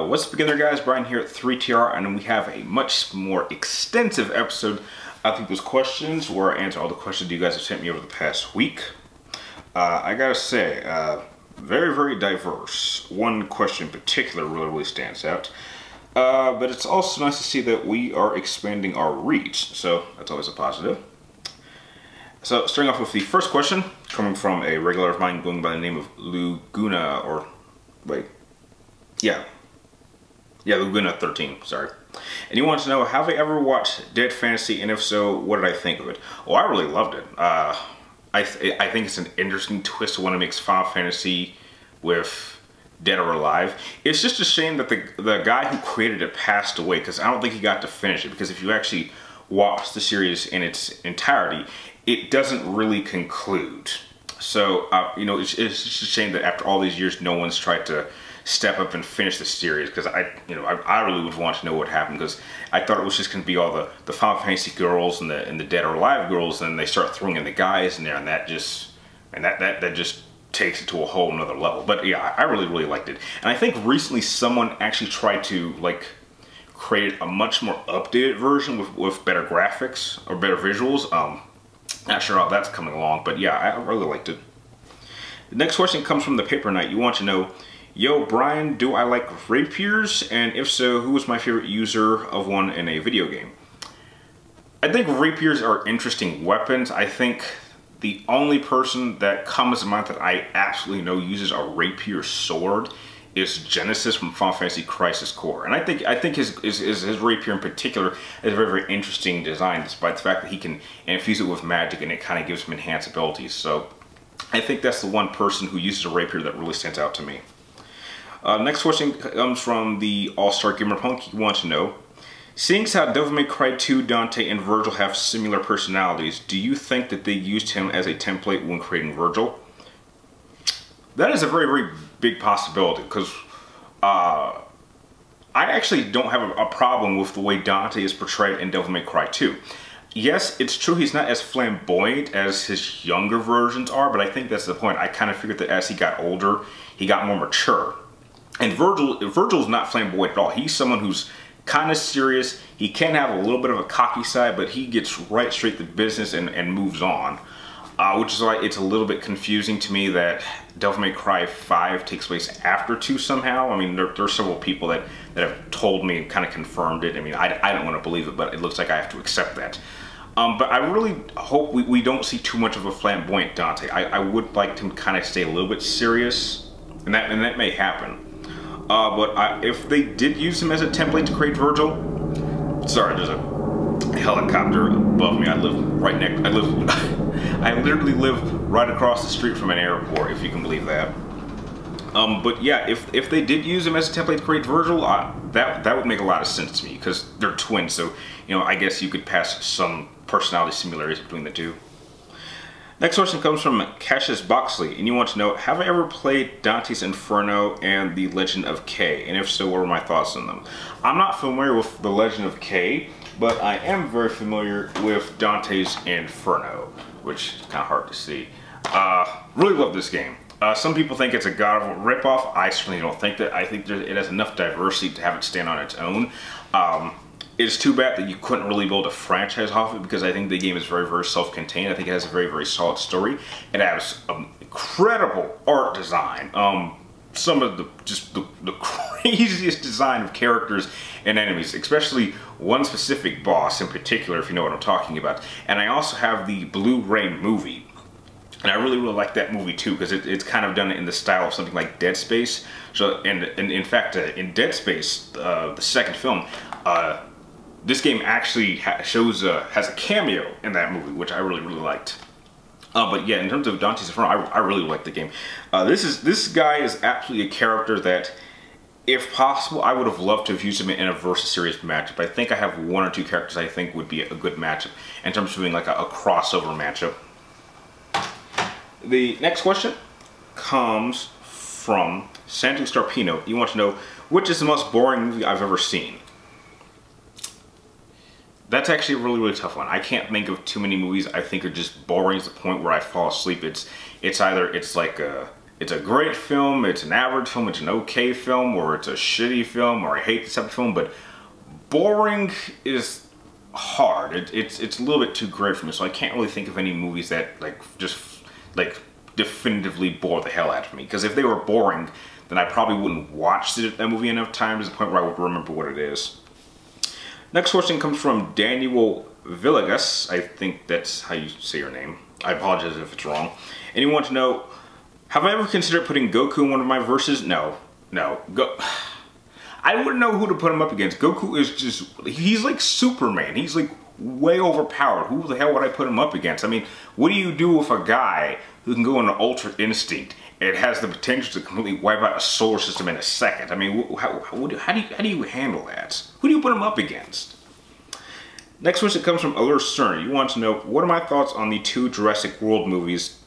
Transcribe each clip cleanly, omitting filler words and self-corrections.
What's up again there, guys? Brian here at 3TR, and we have a much more extensive episode of people's questions where I answer all the questions you guys have sent me over the past week. I gotta say, very, very diverse. One question in particular really stands out. But it's also nice to see that we are expanding our reach, so that's always a positive. So, starting off with the first question, coming from a regular of mine going by the name of Luguna, or, wait, yeah, Luguna 13, sorry. And he wants to know, have I ever watched Dead Fantasy, and if so, what did I think of it? Oh, I really loved it. I think it's an interesting twist to want to mix Final Fantasy with Dead or Alive. It's just a shame that the guy who created it passed away, because I don't think he got to finish it, because if you actually watch the series in its entirety, it doesn't really conclude. So, you know, it's just a shame that after all these years, no one's tried to step up and finish the series, because I really would want to know what happened, because I thought it was just going to be all the Final Fantasy girls and the Dead or Alive girls, and they start throwing in the guys in there, and that just takes it to a whole nother level. But yeah, I really liked it, and I think recently someone actually tried to like create a much more updated version with better graphics or better visuals. Not sure how that's coming along, but yeah, I really liked it. The next question comes from the Paper Knight. You want to know, yo, Brian, do I like rapiers? And if so, who is my favorite user of one in a video game? I think rapiers are interesting weapons. I think the only person that comes to mind that I absolutely know uses a rapier sword is Genesis from Final Fantasy Crisis Core. And I think his rapier in particular is a very interesting design, despite the fact that he can infuse it with magic and it kind of gives him enhanced abilities. So I think that's the one person who uses a rapier that really stands out to me. Next question comes from the All-Star Gamer Punk. He wants to know, seeing as how Devil May Cry 2, Dante, and Virgil have similar personalities, do you think that they used him as a template when creating Virgil? That is a very big possibility, because I actually don't have a problem with the way Dante is portrayed in Devil May Cry 2. Yes, it's true he's not as flamboyant as his younger versions are, but I think that's the point. I kind of figured that as he got older, he got more mature. And Virgil's not flamboyant at all. He's someone who's kind of serious. He can have a little bit of a cocky side, but he gets right straight to business and moves on. Which is why it's a little bit confusing to me that Devil May Cry 5 takes place after 2 somehow. I mean, there are several people that have told me and kind of confirmed it. I mean, I don't want to believe it, but it looks like I have to accept that. But I really hope we don't see too much of a flamboyant Dante. I would like to kind of stay a little bit serious, and that may happen. But if they did use him as a template to create Virgil, sorry, there's a helicopter above me. I literally live right across the street from an airport, if you can believe that. But yeah, if they did use him as a template to create Virgil, that would make a lot of sense to me, because they're twins, so you know, I guess you could pass some personality similarities between the two. Next question comes from Cassius Boxley, and you want to know, have I ever played Dantes Inferno and The Legend of Kay? And if so, what were my thoughts on them? I'm not familiar with The Legend of Kay, but I am very familiar with Dantes Inferno, which is kind of hard to see. Really love this game. Some people think it's a God of War ripoff. I certainly don't think that. I think it has enough diversity to have it stand on its own. It's too bad that you couldn't really build a franchise off it, because I think the game is very self-contained. I think it has a very solid story. It has incredible art design. Some of the craziest design of characters and enemies, especially one specific boss in particular, if you know what I'm talking about. And I also have the Blu-ray movie, and I really like that movie too, because it's kind of done in the style of something like Dead Space. So, and in fact, in Dead Space, the second film, this game actually has a cameo in that movie, which I really liked. But yeah, in terms of Dantes Inferno, I really like the game. This guy is absolutely a character that, if possible, I would have loved to have used him in a versus series matchup. I think I have 1 or 2 characters I think would be a good matchup in terms of doing like a crossover matchup. The next question comes from Santi Starpino. You want to know, which is the most boring movie I've ever seen? That's actually a really tough one. I can't think of too many movies I think are just boring to the point where I fall asleep. It's either like it's a great film, it's an average film, it's an okay film, or it's a shitty film, or I hate this type of film, but boring is hard. It's a little bit too great for me, so I can't really think of any movies that like definitively bore the hell out of me. Because if they were boring, then I probably wouldn't watch that movie enough times to the point where I would remember what it is. Next question comes from Daniel Villegas. I think that's how you say your name. I apologize if it's wrong. And you want to know, have I ever considered putting Goku in one of my verses? No. I wouldn't know who to put him up against. Goku is just, he's like Superman. He's like way overpowered. Who the hell would I put him up against? I mean, what do you do with a guy who can go into Ultra Instinct? It has the potential to completely wipe out a solar system in a second. I mean, how do you handle that? Who do you put him up against? Next question comes from Allure Cerner. You want to know, what are my thoughts on the 2 Jurassic World movies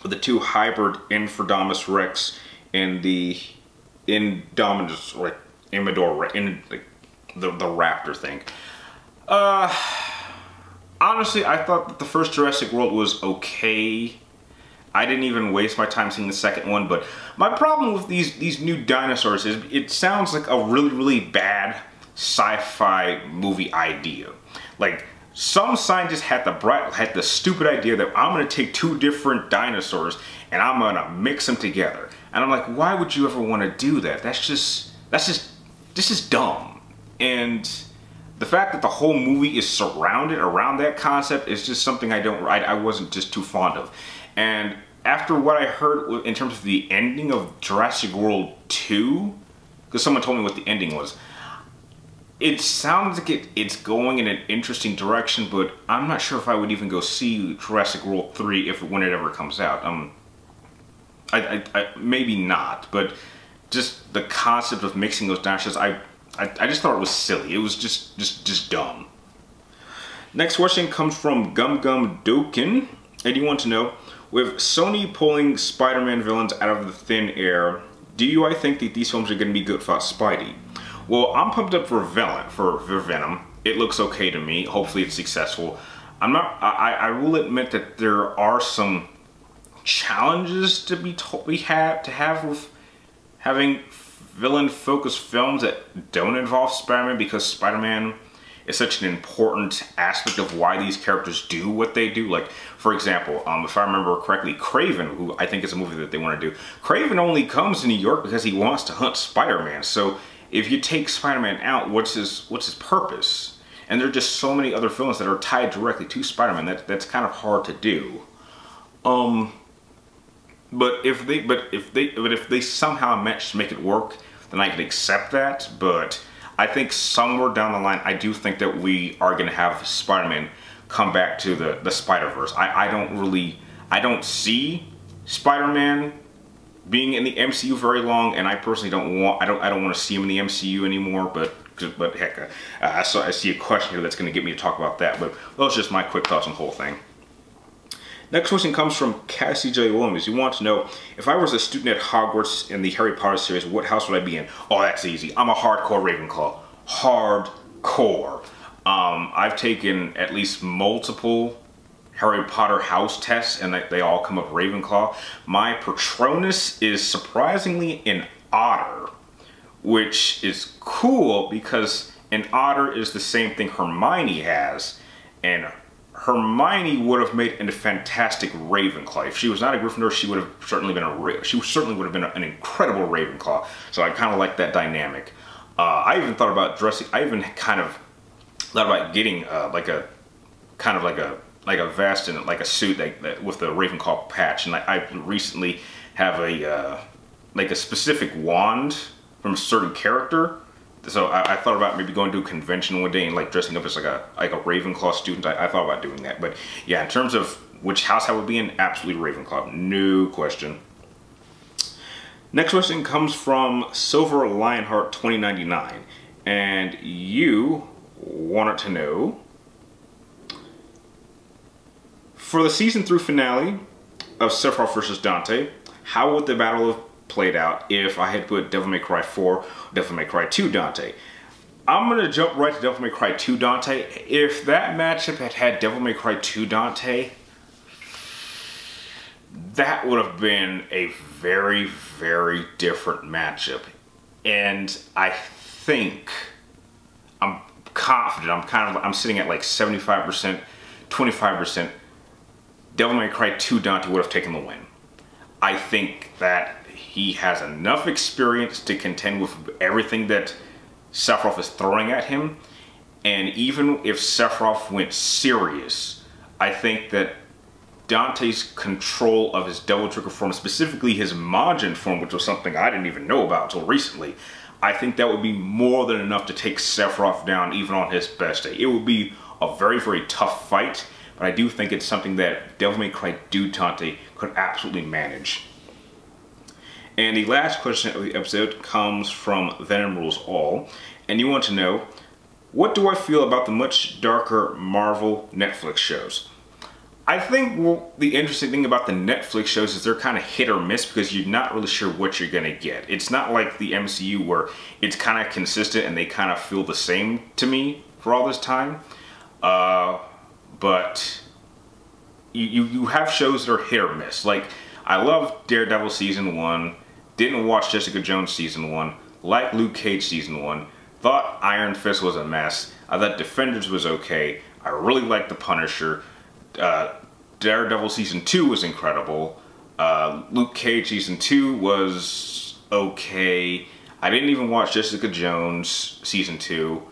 with the 2 hybrid Infernodomus Rex and the Indominus, like, the raptor thing. Honestly, I thought that the first Jurassic World was okay. I didn't even waste my time seeing the second one, but my problem with these new dinosaurs is it sounds like a really bad sci-fi movie idea. Like, some scientists had the stupid idea that I'm gonna take 2 different dinosaurs and I'm gonna mix them together. And I'm like, why would you ever want to do that? This is dumb. And the fact that the whole movie is surrounded around that concept is just something I wasn't just too fond of. And after what I heard in terms of the ending of Jurassic World 2, because someone told me what the ending was, it sounds like it's going in an interesting direction, but I'm not sure if I would even go see Jurassic World 3 when it ever comes out. Maybe not, but just the concept of mixing those dinosaurs, I just thought it was silly. It was just dumb. Next question comes from Gum Dokin, and you want to know, with Sony pulling Spider-Man villains out of the thin air, I think that these films are going to be good for Spidey? Well, I'm pumped up for Venom. It looks okay to me. Hopefully it's successful. I will admit that there are some challenges to have with having villain-focused films that don't involve Spider-Man, because Spider-Man is such an important aspect of why these characters do what they do. Like, for example, if I remember correctly, Kraven, who I think is a movie that they want to do, Kraven only comes to New York because he wants to hunt Spider-Man. So if you take Spider-Man out, what's his purpose? And there are just so many other films that are tied directly to Spider-Man that's kind of hard to do. But if they somehow manage to make it work, then I could accept that. But I think somewhere down the line, I do think that we are going to have Spider-Man come back to the Spider-Verse. I don't see Spider-Man being in the MCU very long, and I personally I don't want to see him in the MCU anymore. But heck, I see a question here that's going to get me to talk about that. But those are just my quick thoughts on the whole thing. Next question comes from Cassie J. Williams. You want to know, if I was a student at Hogwarts in the Harry Potter series, what house would I be in? Oh, that's easy. I'm a hardcore Ravenclaw. Hardcore. I've taken at least multiple Harry Potter house tests, and they all come up Ravenclaw. My Patronus is surprisingly an otter, which is cool because an otter is the same thing Hermione has, and Hermione would have made a fantastic Ravenclaw. If she was not a Gryffindor, she would have certainly been an incredible Ravenclaw. So I kind of like that dynamic. I even thought about dressing. I even kind of thought about getting like a vest and like a suit that with the Ravenclaw patch. And I recently have a specific wand from a certain character. So I thought about maybe going to a convention one day and like dressing up as like a Ravenclaw student. I thought about doing that. But yeah, in terms of which house I would be in, absolutely Ravenclaw, no question. Next question comes from Silver Lionheart 2099, and you wanted to know, for the season 3 finale of Sephiroth vs. Dante, how would the battle have played out if I had put Devil May Cry 4, Devil May Cry 2 Dante? I'm gonna jump right to Devil May Cry 2 Dante. If that matchup had Devil May Cry 2 Dante, that would have been a very, very different matchup. And I think, I'm confident, I'm sitting at like 75%, 25%. Devil May Cry 2 Dante would have taken the win. I think that he has enough experience to contend with everything that Sephiroth is throwing at him. And even if Sephiroth went serious, I think that Dante's control of his Devil Trigger form, specifically his Majin form, which was something I didn't even know about until recently, I think that would be more than enough to take Sephiroth down even on his best day. It would be a very, very tough fight, but I do think it's something that Devil May Cry 2 Dante could absolutely manage. And the last question of the episode comes from Venom Rules All, and you want to know, what do I feel about the much darker Marvel Netflix shows? I think the interesting thing about the Netflix shows is they're kind of hit or miss because you're not really sure what you're going to get. It's not like the MCU where it's kind of consistent and they kind of feel the same to me for all this time. But you have shows that are hit or miss. Like, I love Daredevil Season 1, didn't watch Jessica Jones Season 1, liked Luke Cage Season 1, thought Iron Fist was a mess, I thought Defenders was okay, I really liked The Punisher, Daredevil Season 2 was incredible, Luke Cage Season 2 was okay, I didn't even watch Jessica Jones Season 2,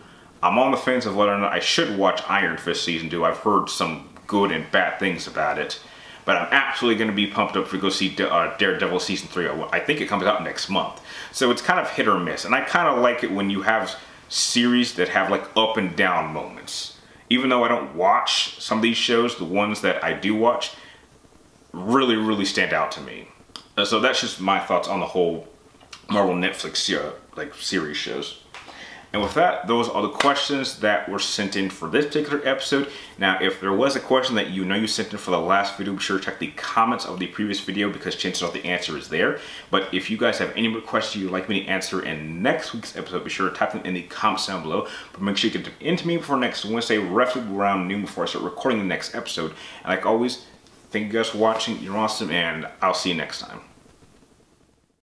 I'm on the fence of whether or not I should watch Iron Fist Season 2, I've heard some good and bad things about it, but I'm absolutely going to be pumped up to go see Daredevil Season 3, I think it comes out next month, so it's kind of hit or miss, and I kind of like it when you have series that have like up and down moments. Even though I don't watch some of these shows, the ones that I do watch really, really stand out to me. So that's just my thoughts on the whole Marvel Netflix series shows. And with that, those are the questions that were sent in for this particular episode. Now, if there was a question that you sent in for the last video, be sure to check the comments of the previous video because chances are the answer is there. But if you guys have any more questions you'd like me to answer in next week's episode, be sure to type them in the comments down below. But make sure you get them into me before next Wednesday, roughly around noon before I start recording the next episode. And like always, thank you guys for watching. You're awesome, and I'll see you next time.